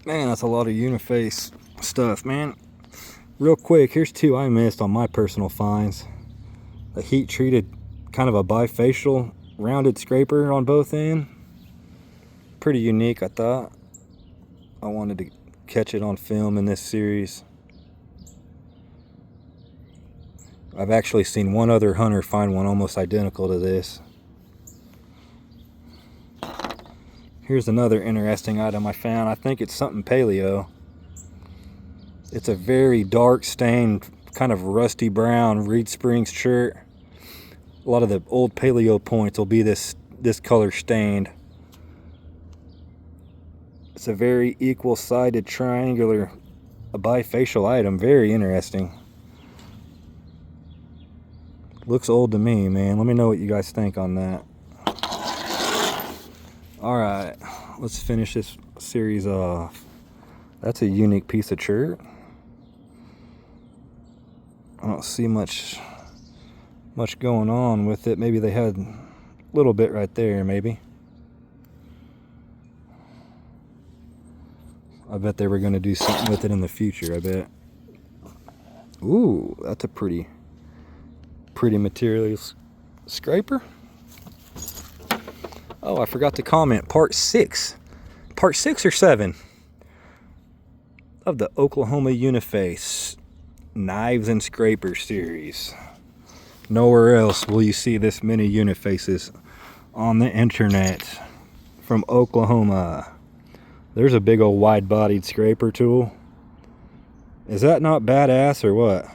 Man, that's a lot of uniface stuff, man. Real quick, here's two I missed on my personal finds. A heat treated, kind of a bifacial rounded scraper on both ends. Pretty unique, I thought. I wanted to catch it on film in this series. I've actually seen one other hunter find one almost identical to this. Here's another interesting item I found. I think it's something paleo. It's a very dark stained, kind of rusty brown Reed Springs shirt. A lot of the old paleo points will be this color stained. It's a very equal-sided triangular, a bifacial item. Very interesting. Looks old to me, man. Let me know what you guys think on that. Alright, let's finish this series off. That's a unique piece of shirt. I don't see much going on with it. Maybe they had a little bit right there, maybe. I bet they were going to do something with it in the future, I bet. Ooh, that's a pretty material scraper. Oh, I forgot to comment. Part 6 or 7 of the Oklahoma Uniface Knives and Scraper series. Nowhere else will you see this many unifaces on the internet from Oklahoma. There's a big old wide-bodied scraper tool. Is that not badass or what?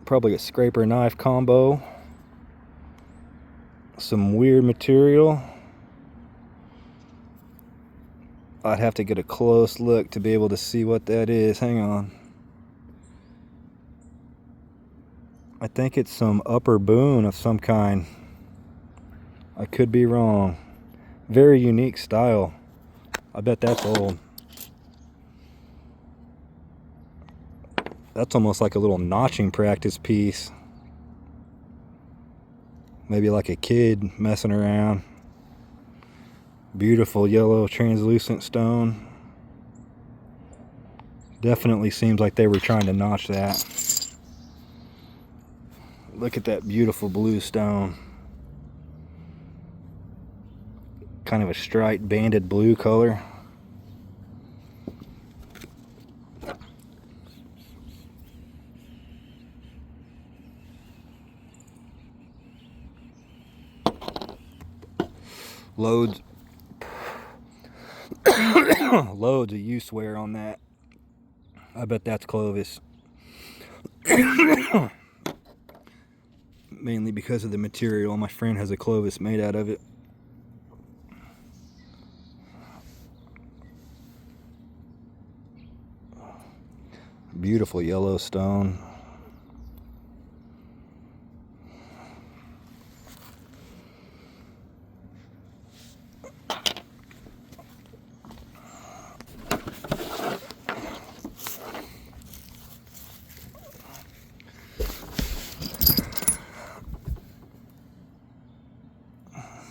Probably a scraper knife combo. Some weird material. I'd have to get a close look to be able to see what that is. Hang on. I think it's some upper boon of some kind. I could be wrong. Very unique style. I bet that's old. That's almost like a little notching practice piece. Maybe like a kid messing around. Beautiful yellow translucent stone. Definitely seems like they were trying to notch that. Look at that beautiful blue stone. Kind of a striped banded blue color. Loads loads of use wear on that. I bet that's Clovis. Mainly because of the material. My friend has a Clovis made out of it. Beautiful yellow stone.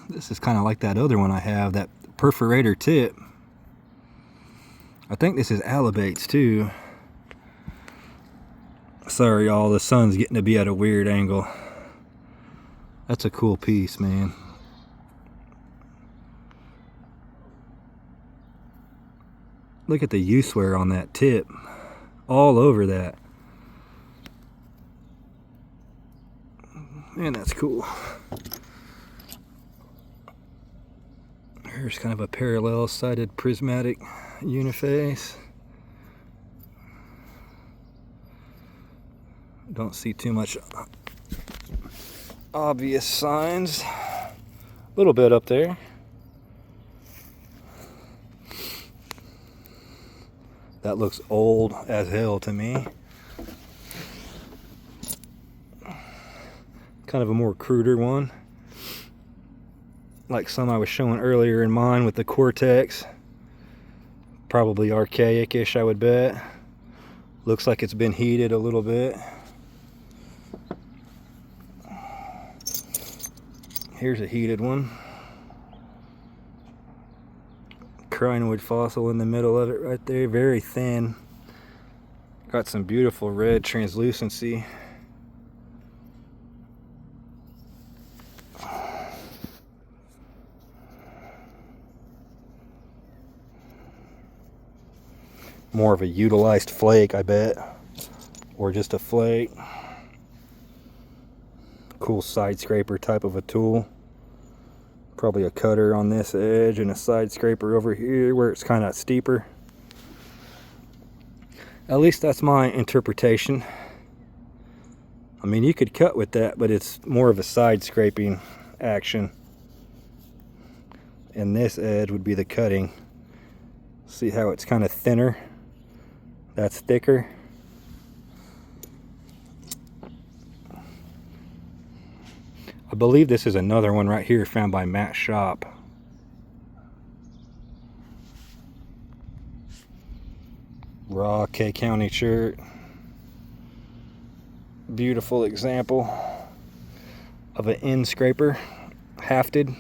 This is kind of like that other one I have, that perforator tip. I think this is Alabates too. Sorry y'all, the sun's getting to be at a weird angle. That's a cool piece, man. Look at the use wear on that tip. All over that. Man, that's cool. Here's kind of a parallel-sided prismatic uniface. Don't see too much obvious signs. A little bit up there. That looks old as hell to me. Kind of a more cruder one. Like some I was showing earlier in mine with the Cortex. Probably archaic-ish, I would bet. Looks like it's been heated a little bit. Here's a heated one. crinoid fossil in the middle of it right there. Very thin. Got some beautiful red translucency. More of a utilized flake, I bet. Or just a flake. Cool side scraper type of a tool. Probably a cutter on this edge and a side scraper over here where it's kind of steeper. At least that's my interpretation. I mean, you could cut with that, but it's more of a side scraping action. And this edge would be the cutting. See how it's kind of thinner? That's thicker. I believe this is another one right here found by Matt's shop. Raw K County shirt. Beautiful example of an end scraper, hafted.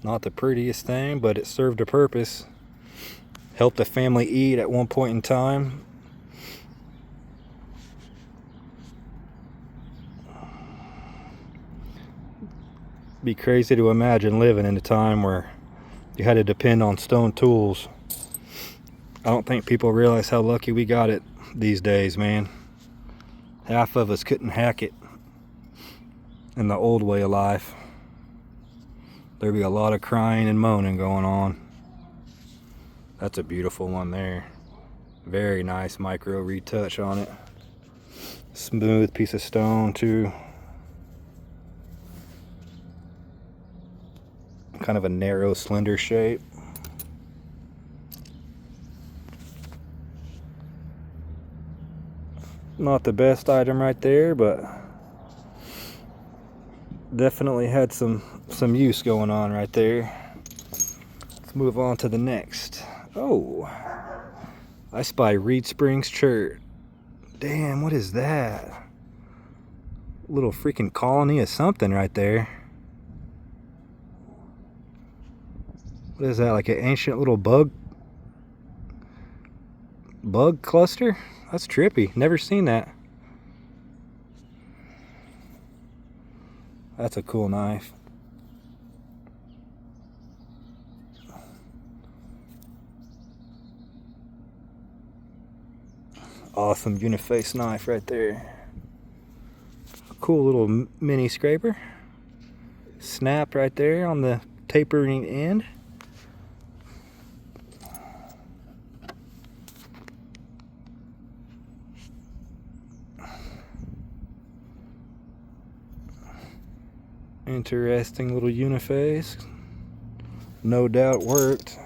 Not the prettiest thing, but it served a purpose. Helped the family eat at one point in time. Be crazy to imagine living in a time where you had to depend on stone tools. I don't think people realize how lucky we got it these days, man. Half of us couldn't hack it in the old way of life. There'd be a lot of crying and moaning going on. That's a beautiful one there. Very nice micro retouch on it. Smooth piece of stone too. Kind of a narrow, slender shape. Not the best item right there, but definitely had some use going on right there. Let's move on to the next. Oh, I spy Reed Springs Church. Damn, what is that? Little freaking colony of something right there. What is that, like an ancient little bug cluster? That's trippy. Never seen that. That's a cool knife. Awesome uniface knife right there. Cool little mini scraper. Snap right there on the tapering end. Interesting little uniface. No doubt worked.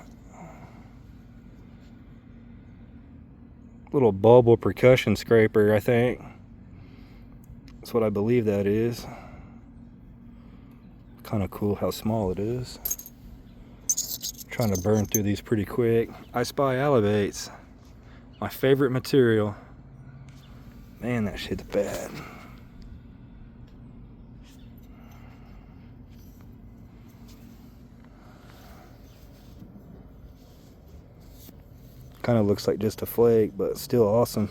Little bubble percussion scraper, I think. That's what I believe that is. Kind of cool how small it is. Trying to burn through these pretty quick. I spy elevates. My favorite material. Man, that shit's bad. Kind of looks like just a flake, but still awesome.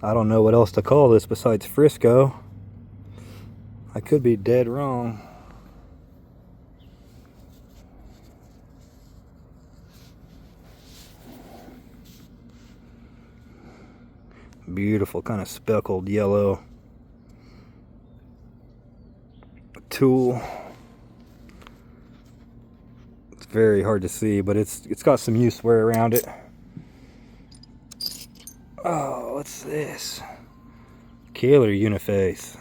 I don't know what else to call this besides Frisco. I could be dead wrong. Beautiful, kind of speckled yellow tool. It's very hard to see, but it's got some use wear around it. Oh, what's this? Killer uniface.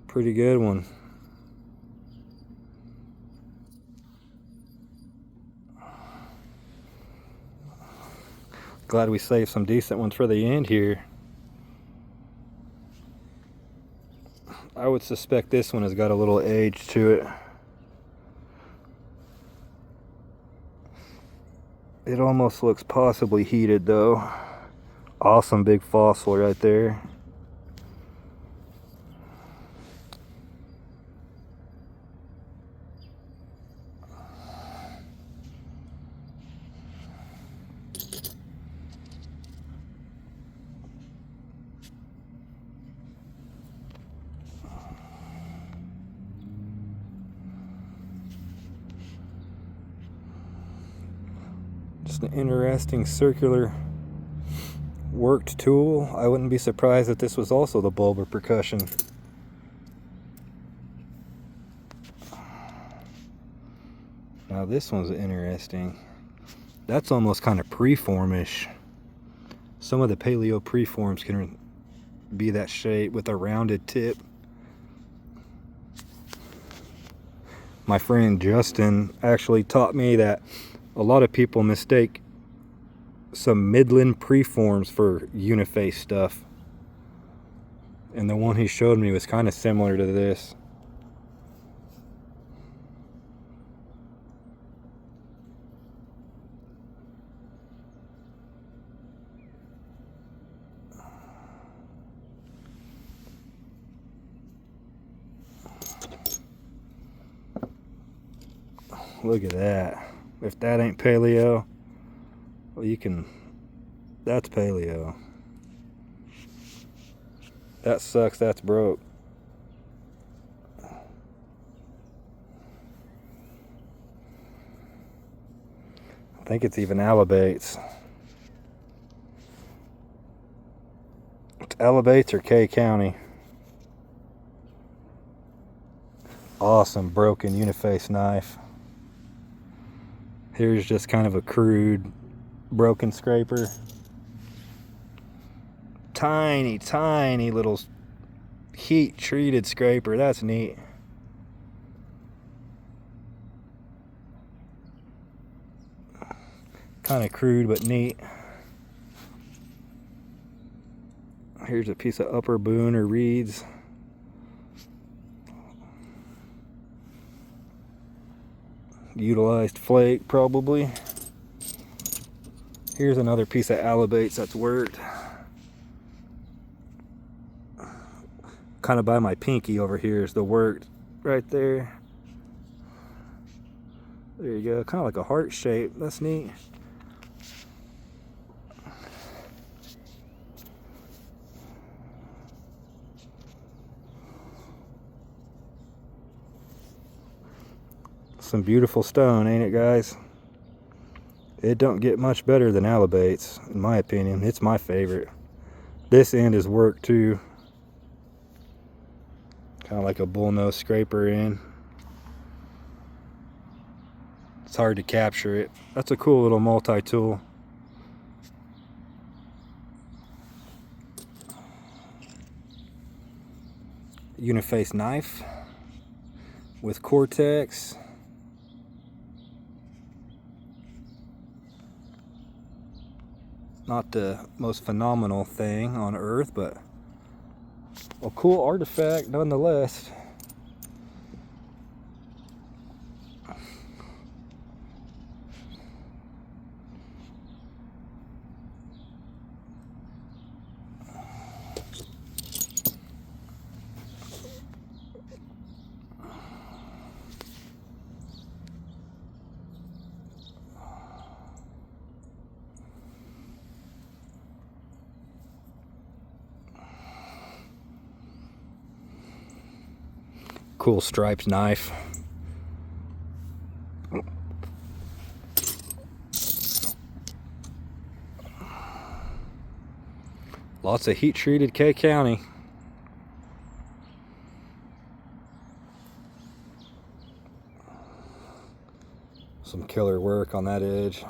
Pretty good one. Glad we saved some decent ones for the end here. I would suspect this one has got a little age to it. It almost looks possibly heated though. Awesome big fossil right there. Just an interesting circular worked tool. I wouldn't be surprised if this was also the bulbar percussion. Now this one's interesting. That's almost kind of preformish. Some of the paleo preforms can be that shape with a rounded tip. My friend Justin actually taught me that a lot of people mistake some Midland preforms for uniface stuff. And the one he showed me was kind of similar to this. Look at that. If that ain't paleo, well, you can, that's paleo. That sucks, that's broke. I think it's even Alabates. It's Alabates or K County. Awesome broken uniface knife. Here's just kind of a crude broken scraper. Tiny, tiny little heat treated scraper. That's neat. Kind of crude but neat. Here's a piece of upper boon or reeds. Utilized flake probably. Here's another piece of Alabates that's worked. Kind of by my pinky over here is the worked right there. There you go, kind of like a heart shape. That's neat. Some beautiful stone, ain't it, guys? It don't get much better than Alabates, in my opinion. It's my favorite. This end is worked too. Kind of like a bullnose scraper in. It's hard to capture it. That's a cool little multi-tool. Uniface knife with Cortex. Not the most phenomenal thing on earth, but a cool artifact nonetheless. Cool striped knife. Lots of heat treated K County. Some killer work on that edge.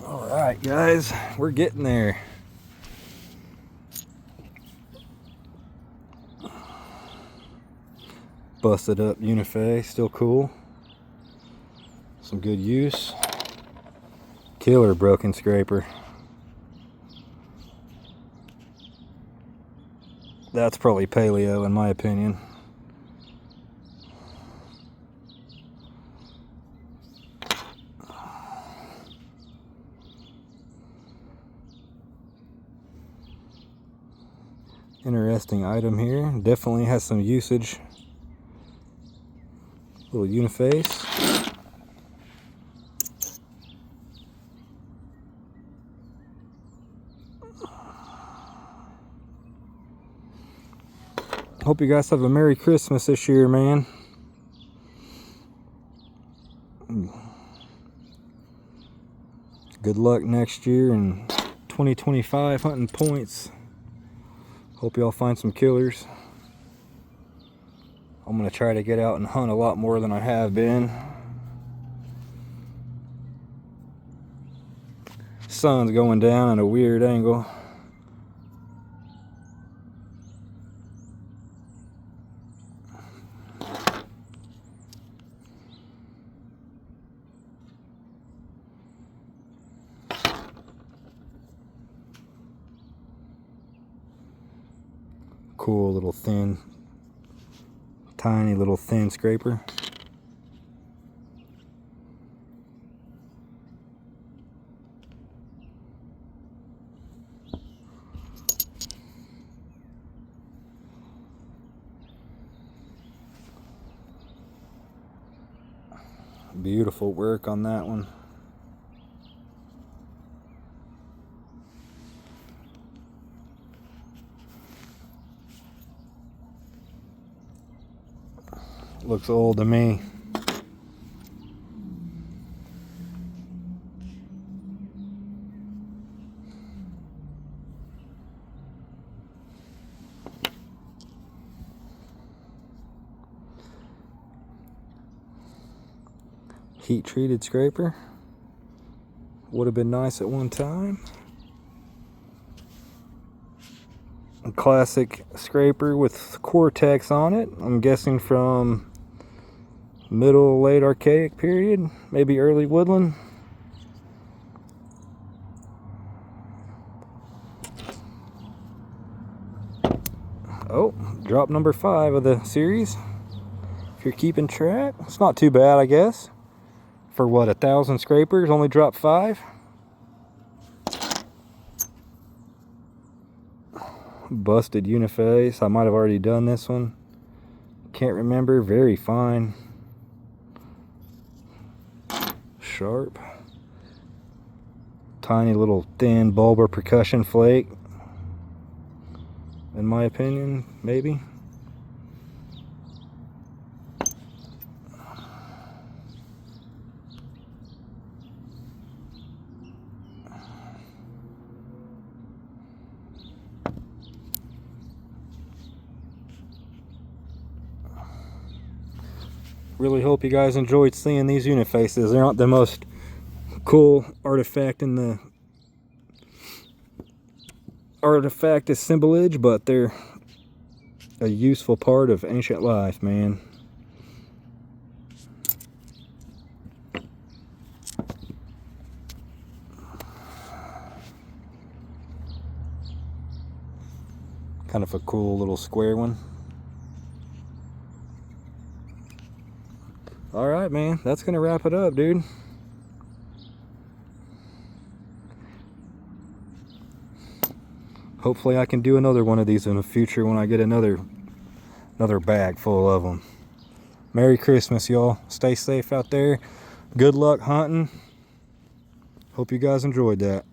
All right, guys, we're getting there. Busted up uniface, still cool. Some good use. Killer broken scraper. That's probably paleo in my opinion. Interesting item here. Definitely has some usage. Little uniface. Hope you guys have a Merry Christmas this year, man. Good luck next year in 2025 hunting points. Hope y'all find some killers. I'm gonna try to get out and hunt a lot more than I have been. Sun's going down at a weird angle. Cool little thin, tiny little thin scraper. Beautiful work on that one. Looks old to me. Heat treated scraper. Would have been nice at one time. A classic scraper with Cortex on it. I'm guessing from middle, late Archaic period, maybe early woodland. Oh, drop number 5 of the series. If you're keeping track, it's not too bad, I guess. For what, 1,000 scrapers, only dropped 5. Busted uniface. I might have already done this one. Can't remember. Very fine. Sharp. Tiny little thin bulbar percussion flake. In my opinion, maybe. Really hope you guys enjoyed seeing these unifaces. They're not the most cool artifact in the artifact assemblage, but they're a useful part of ancient life, man. Kind of a cool little square one. All right, man, that's gonna wrap it up, dude. Hopefully I can do another one of these in the future when I get another bag full of them. Merry Christmas, y'all. Stay safe out there. Good luck hunting. Hope you guys enjoyed that.